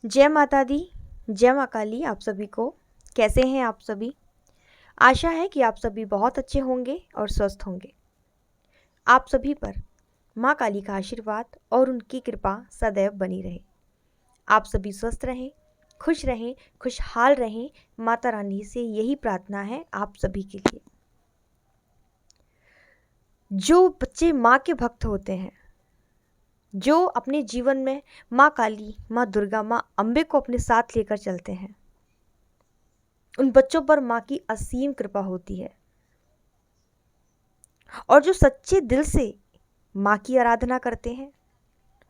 जय माता दी, जय माँ काली। आप सभी को कैसे हैं आप सभी? आशा है कि आप सभी बहुत अच्छे होंगे और स्वस्थ होंगे। आप सभी पर माँ काली का आशीर्वाद और उनकी कृपा सदैव बनी रहे। आप सभी स्वस्थ रहें, खुश रहें, खुशहाल रहें। माता रानी से यही प्रार्थना है आप सभी के लिए। जो बच्चे माँ के भक्त होते हैं, जो अपने जीवन में माँ काली, माँ दुर्गा, माँ अम्बे को अपने साथ लेकर चलते हैं, उन बच्चों पर माँ की असीम कृपा होती है। और जो सच्चे दिल से माँ की आराधना करते हैं,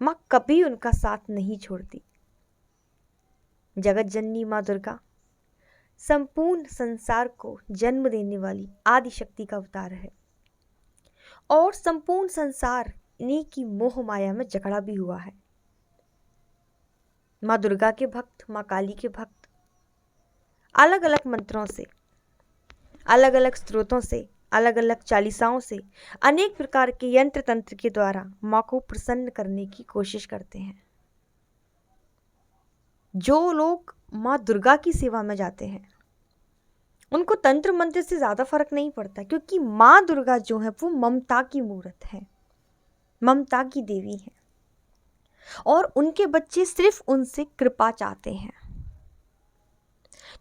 माँ कभी उनका साथ नहीं छोड़ती। जगत जननी माँ दुर्गा संपूर्ण संसार को जन्म देने वाली आदि शक्ति का अवतार है और संपूर्ण संसार इन्हीं की मोह माया में जकड़ा भी हुआ है। माँ दुर्गा के भक्त, माँ काली के भक्त अलग अलग मंत्रों से, अलग अलग स्त्रोतों से, अलग अलग चालीसाओं से, अनेक प्रकार के यंत्र तंत्र के द्वारा माँ को प्रसन्न करने की कोशिश करते हैं। जो लोग माँ दुर्गा की सेवा में जाते हैं उनको तंत्र मंत्र से ज़्यादा फर्क नहीं पड़ता, क्योंकि माँ दुर्गा जो है वो ममता की मूर्त है, ममता की देवी है और उनके बच्चे सिर्फ उनसे कृपा चाहते हैं।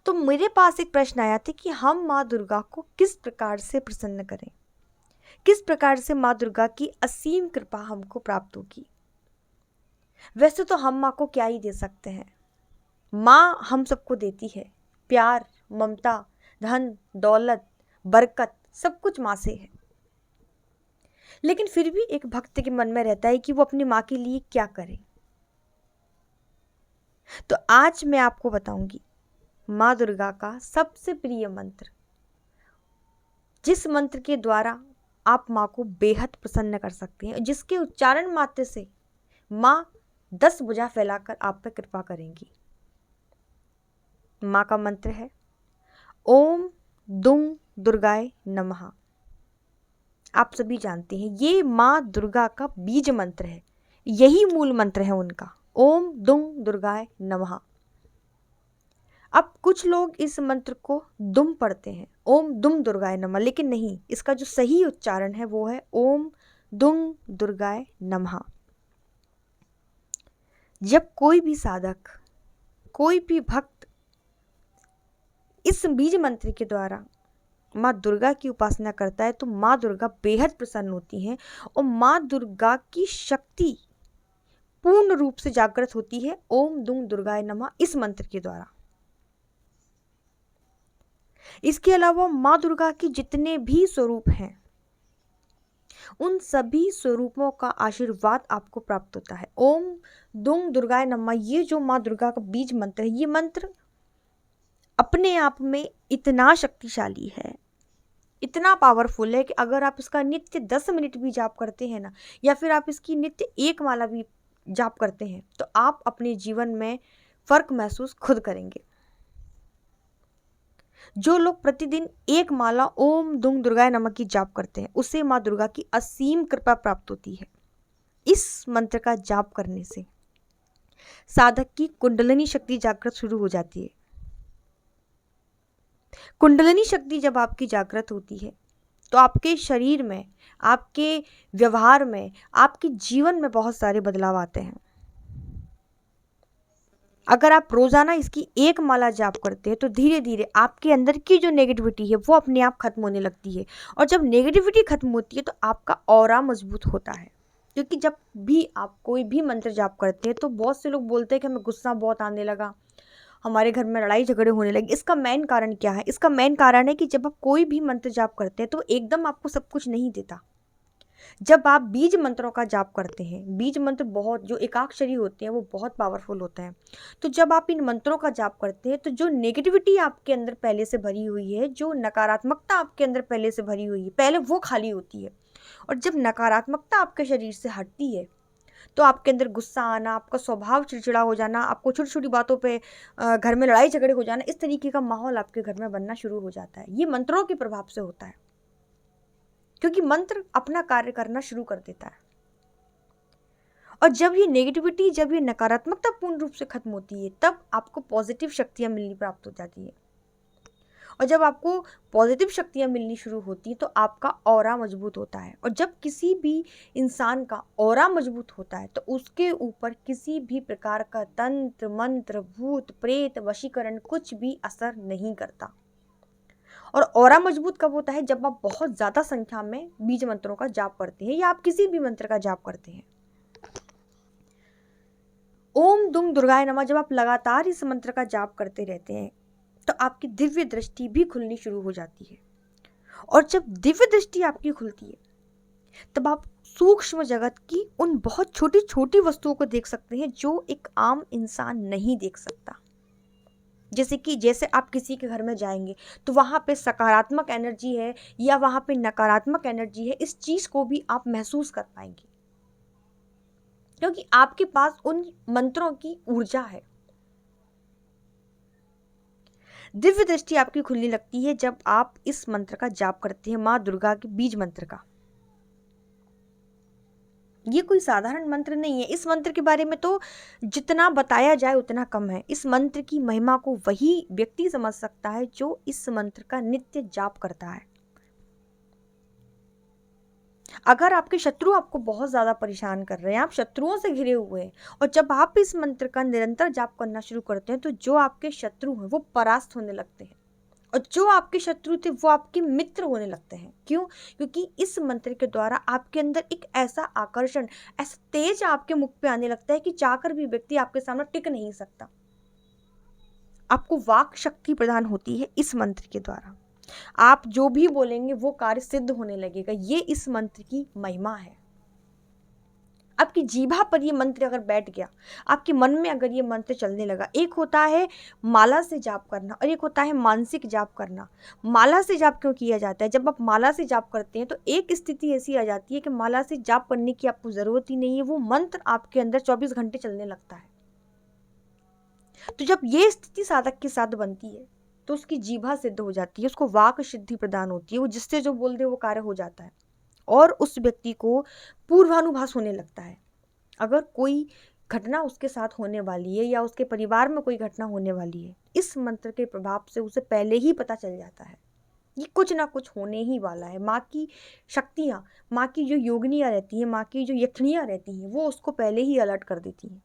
तो मेरे पास एक प्रश्न आया था कि हम माँ दुर्गा को किस प्रकार से प्रसन्न करें, किस प्रकार से माँ दुर्गा की असीम कृपा हमको प्राप्त होगी। वैसे तो हम माँ को क्या ही दे सकते हैं। माँ हम सबको देती है प्यार, ममता, धन, दौलत, बरकत, सब कुछ माँ से है। लेकिन फिर भी एक भक्त के मन में रहता है कि वो अपनी माँ के लिए क्या करे। तो आज मैं आपको बताऊंगी माँ दुर्गा का सबसे प्रिय मंत्र, जिस मंत्र के द्वारा आप माँ को बेहद प्रसन्न कर सकते हैं, जिसके उच्चारण मात्र से माँ 10 भुजा फैलाकर आप पर कृपा करेंगी। माँ का मंत्र है ओम दुंग दुर्गाय नमः। आप सभी जानते हैं ये माँ दुर्गा का बीज मंत्र है, यही मूल मंत्र है उनका, ओम दुंग दुर्गाय नमः। अब कुछ लोग इस मंत्र को दुम पढ़ते हैं, ओम दुम दुर्गाय नमः, लेकिन नहीं, इसका जो सही उच्चारण है वो है ओम दुंग दुर्गाय नमः। जब कोई भी साधक, कोई भी भक्त इस बीज मंत्र के द्वारा माँ दुर्गा की उपासना करता है तो माँ दुर्गा बेहद प्रसन्न होती हैं और माँ दुर्गा की शक्ति पूर्ण रूप से जागृत होती है ओम दुंग दुर्गाय नमः इस मंत्र के द्वारा। इसके अलावा माँ दुर्गा के जितने भी स्वरूप हैं उन सभी स्वरूपों का आशीर्वाद आपको प्राप्त होता है। ओम दुंग दुर्गाय नमः ये जो माँ दुर्गा का बीज मंत्र है, ये मंत्र अपने आप में इतना शक्तिशाली है, इतना पावरफुल है कि अगर आप इसका नित्य 10 मिनट भी जाप करते हैं ना, या फिर आप इसकी नित्य 1 माला भी जाप करते हैं तो आप अपने जीवन में फर्क महसूस खुद करेंगे। जो लोग प्रतिदिन 1 माला ओम दुंग दुर्गाय नमः की जाप करते हैं उसे माँ दुर्गा की असीम कृपा प्राप्त होती है। इस मंत्र का जाप करने से साधक की कुंडलिनी शक्ति जागृत शुरू हो जाती है। कुंडलिनी शक्ति जब आपकी जागृत होती है तो आपके शरीर में, आपके व्यवहार में, आपके जीवन में बहुत सारे बदलाव आते हैं। अगर आप रोजाना इसकी 1 माला जाप करते हैं तो धीरे धीरे आपके अंदर की जो नेगेटिविटी है वो अपने आप खत्म होने लगती है और जब नेगेटिविटी खत्म होती है तो आपका ऑरा मजबूत होता है। क्योंकि जब भी आप कोई भी मंत्र जाप करते हैं तो बहुत से लोग बोलते हैं कि हमें गुस्सा बहुत आने लगा, हमारे घर में लड़ाई झगड़े होने लगे। इसका मेन कारण क्या है? इसका मेन कारण है कि जब आप कोई भी मंत्र जाप करते हैं तो एकदम आपको सब कुछ नहीं देता। जब आप बीज मंत्रों का जाप करते हैं, बीज मंत्र बहुत जो एकाक्षरी होते हैं वो बहुत पावरफुल होते हैं। तो जब आप इन मंत्रों का जाप करते हैं तो जो नेगेटिविटी आपके अंदर पहले से भरी हुई है, जो नकारात्मकता आपके अंदर पहले से भरी हुई है, पहले वो खाली होती है। और जब नकारात्मकता आपके शरीर से हटती है तो आपके अंदर गुस्सा आना, आपका स्वभाव चिड़चिड़ा हो जाना, आपको छोटी छोटी बातों पे घर में लड़ाई झगड़े हो जाना, इस तरीके का माहौल आपके घर में बनना शुरू हो जाता है। ये मंत्रों के प्रभाव से होता है, क्योंकि मंत्र अपना कार्य करना शुरू कर देता है। और जब ये नेगेटिविटी, जब ये नकारात्मकता पूर्ण रूप से खत्म होती है, तब आपको पॉजिटिव शक्तियाँ मिलनी प्राप्त हो जाती है। और जब आपको पॉजिटिव शक्तियाँ मिलनी शुरू होती हैं तो आपका ऑरा मजबूत होता है। और जब किसी भी इंसान का ऑरा मजबूत होता है तो उसके ऊपर किसी भी प्रकार का तंत्र मंत्र, भूत प्रेत, वशीकरण कुछ भी असर नहीं करता। और ऑरा मजबूत कब होता है? जब आप बहुत ज़्यादा संख्या में बीज मंत्रों का जाप करते हैं या आप किसी भी मंत्र का जाप करते हैं। ओम दुम दुर्गाय नमः जब आप लगातार इस मंत्र का जाप करते रहते हैं तो आपकी दिव्य दृष्टि भी खुलनी शुरू हो जाती है। और जब दिव्य दृष्टि आपकी खुलती है तब आप सूक्ष्म जगत की उन बहुत छोटी छोटी वस्तुओं को देख सकते हैं जो एक आम इंसान नहीं देख सकता। जैसे आप किसी के घर में जाएंगे तो वहां पे सकारात्मक एनर्जी है या वहां पे नकारात्मक एनर्जी है, इस चीज को भी आप महसूस कर पाएंगे क्योंकि आपके पास उन मंत्रों की ऊर्जा है। दिव्य दृष्टि आपकी खुलने लगती है जब आप इस मंत्र का जाप करते हैं, माँ दुर्गा के बीज मंत्र का। ये कोई साधारण मंत्र नहीं है। इस मंत्र के बारे में तो जितना बताया जाए उतना कम है। इस मंत्र की महिमा को वही व्यक्ति समझ सकता है जो इस मंत्र का नित्य जाप करता है। अगर आपके शत्रु आपको बहुत ज्यादा परेशान कर रहे हैं, आप शत्रुओं से घिरे हुए हैं, और जब आप इस मंत्र का निरंतर जाप करना शुरू करते हैं तो जो आपके शत्रु हैं वो परास्त होने लगते हैं और जो आपके शत्रु थे वो आपके मित्र होने लगते हैं। क्यों? क्योंकि इस मंत्र के द्वारा आपके अंदर एक ऐसा आकर्षण, ऐसा तेज आपके मुख पे आने लगता है कि चाहकर भी व्यक्ति आपके सामने टिक नहीं सकता। आपको वाक शक्ति प्रदान होती है इस मंत्र के द्वारा। आप जो भी बोलेंगे वो कार्य सिद्ध होने लगेगा। ये इस मंत्र की महिमा है। आपकी जीभा पर ये मंत्र अगर बैठ गया, आपके मन में अगर ये मंत्र चलने लगा, एक होता है माला से जाप करना और एक होता है मानसिक जाप करना। माला से जाप क्यों किया जाता है? जब आप माला से जाप करते हैं तो एक स्थिति ऐसी आ जाती है कि माला से जाप करने की आपको जरूरत ही नहीं है, वो मंत्र आपके अंदर 24 घंटे चलने लगता है। तो जब ये स्थिति साधक के साथ बनती है तो उसकी जीभा सिद्ध हो जाती है, उसको वाक सिद्धि प्रदान होती है, वो जिससे जो बोल दे वो कार्य हो जाता है और उस व्यक्ति को पूर्वानुभास होने लगता है। अगर कोई घटना उसके साथ होने वाली है या उसके परिवार में कोई घटना होने वाली है, इस मंत्र के प्रभाव से उसे पहले ही पता चल जाता है ये कुछ ना कुछ होने ही वाला है। माँ की शक्तियाँ, माँ की जो योगिनियाँ रहती हैं, माँ की जो यक्षिणियाँ रहती हैं, वो उसको पहले ही अलर्ट कर देती हैं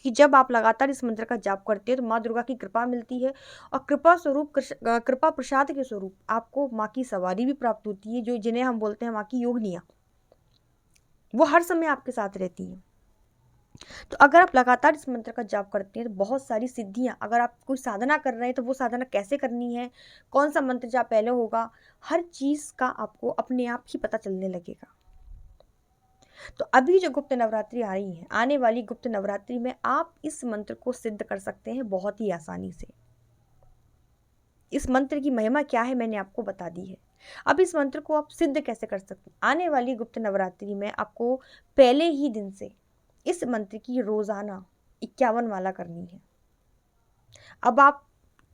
कि जब आप लगातार इस मंत्र का जाप करते हैं तो माँ दुर्गा की कृपा मिलती है और कृपा प्रसाद के स्वरूप आपको माँ की सवारी भी प्राप्त होती है, जो जिन्हें हम बोलते हैं माँ की योगिनियाँ, वो हर समय आपके साथ रहती हैं। तो अगर आप लगातार इस मंत्र का जाप करते हैं तो बहुत सारी सिद्धियाँ, अगर आप कोई साधना कर रहे हैं तो वो साधना कैसे करनी है, कौन सा मंत्र जाप पहले होगा, हर चीज़ का आपको अपने आप ही पता चलने लगेगा। तो अभी जो गुप्त नवरात्रि आ रही है, आने वाली गुप्त नवरात्रि में आप इस मंत्र को सिद्ध कर सकते हैं बहुत ही आसानी से। इस मंत्र की महिमा क्या है मैंने आपको बता दी है। अब इस मंत्र को आप सिद्ध कैसे कर सकते हैं? आने वाली गुप्त नवरात्रि में आपको पहले ही दिन से इस मंत्र की रोजाना 51 माला करनी है। अब आप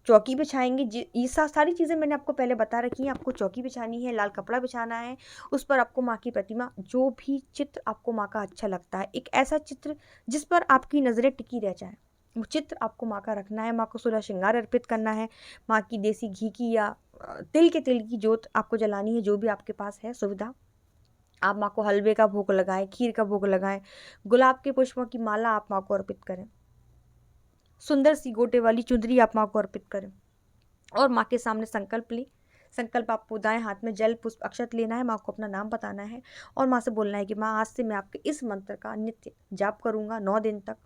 चौकी बिछाएंगे, ये सारी चीज़ें मैंने आपको पहले बता रखी हैं। आपको चौकी बिछानी है, लाल कपड़ा बिछाना है, उस पर आपको माँ की प्रतिमा, जो भी चित्र आपको माँ का अच्छा लगता है, एक ऐसा चित्र जिस पर आपकी नज़रें टिकी रह जाए, वो चित्र आपको माँ का रखना है। माँ को सुलह श्रृंगार अर्पित करना है। माँ की देसी घी की या तिल की जोत आपको जलानी है, जो भी आपके पास है सुविधा। आप माँ को हलवे का भोग लगाएं, खीर का भोग लगाएं, गुलाब के पुष्पों की माला आप माँ को अर्पित करें, सुंदर सी गोटे वाली चुंदरी आप माँ को अर्पित करें और माँ के सामने संकल्प लें। संकल्प आपको दाएं हाथ में जल पुष्प अक्षत लेना है, माँ को अपना नाम बताना है और माँ से बोलना है कि माँ आज से मैं आपके इस मंत्र का नित्य जाप करूँगा 9 दिन तक,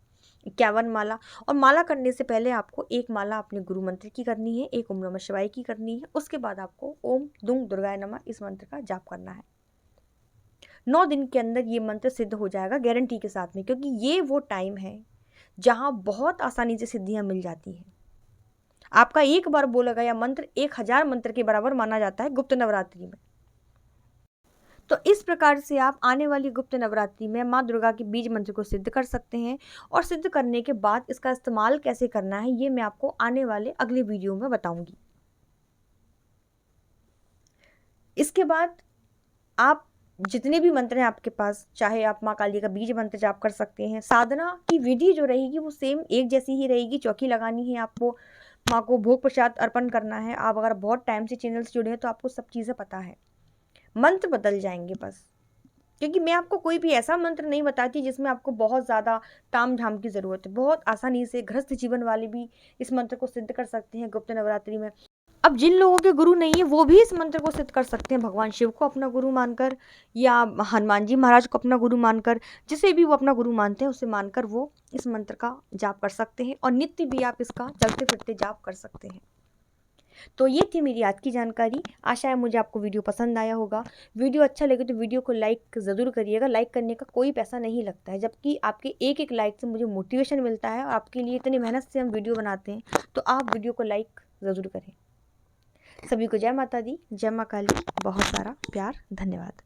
51 माला। और माला करने से पहले आपको एक माला अपने गुरु मंत्र की करनी है, एक ओम नमः शिवाय की करनी है, उसके बाद आपको ओम दुंग दुर्गाय नमः इस मंत्र का जाप करना है। 9 दिन के अंदर ये मंत्र सिद्ध हो जाएगा गारंटी के साथ में, क्योंकि ये वो टाइम है जहाँ बहुत आसानी से सिद्धियाँ मिल जाती हैं। आपका एक बार बोला गया मंत्र 1000 मंत्र के बराबर माना जाता है गुप्त नवरात्रि में। तो इस प्रकार से आप आने वाली गुप्त नवरात्रि में माँ दुर्गा के बीज मंत्र को सिद्ध कर सकते हैं और सिद्ध करने के बाद इसका इस्तेमाल कैसे करना है ये मैं आपको आने वाले अगले वीडियो में बताऊंगी। इसके बाद आप जितने भी मंत्र हैं आपके पास, चाहे आप माँ काली का बीज मंत्र जाप कर सकते हैं। साधना की विधि जो रहेगी वो सेम एक जैसी ही रहेगी। चौकी लगानी है आपको, माँ को भोग प्रसाद अर्पण करना है। आप अगर बहुत टाइम से चैनल से जुड़े हैं तो आपको सब चीज़ें पता है। मंत्र बदल जाएंगे बस, क्योंकि मैं आपको कोई भी ऐसा मंत्र नहीं बताती जिसमें आपको बहुत ज़्यादा ताम झाम की ज़रूरत है। बहुत आसानी से गृहस्थ जीवन वाले भी इस मंत्र को सिद्ध कर सकते हैं गुप्त नवरात्रि में। अब जिन लोगों के गुरु नहीं है वो भी इस मंत्र को सिद्ध कर सकते हैं, भगवान शिव को अपना गुरु मानकर या हनुमान जी महाराज को अपना गुरु मानकर, जिसे भी वो अपना गुरु मानते हैं उसे मानकर वो इस मंत्र का जाप कर सकते हैं और नित्य भी आप इसका चलते फिरते जाप कर सकते हैं। तो ये थी मेरी आज की जानकारी। आशा है मुझे आपको वीडियो पसंद आया होगा। वीडियो अच्छा लगे तो वीडियो को लाइक ज़रूर करिएगा। लाइक करने का कोई पैसा नहीं लगता है, जबकि आपके एक एक लाइक से मुझे मोटिवेशन मिलता है और आपके लिए इतनी मेहनत से हम वीडियो बनाते हैं, तो आप वीडियो को लाइक ज़रूर करें। सभी को जय माता दी, जय माँ काली, बहुत सारा प्यार, धन्यवाद।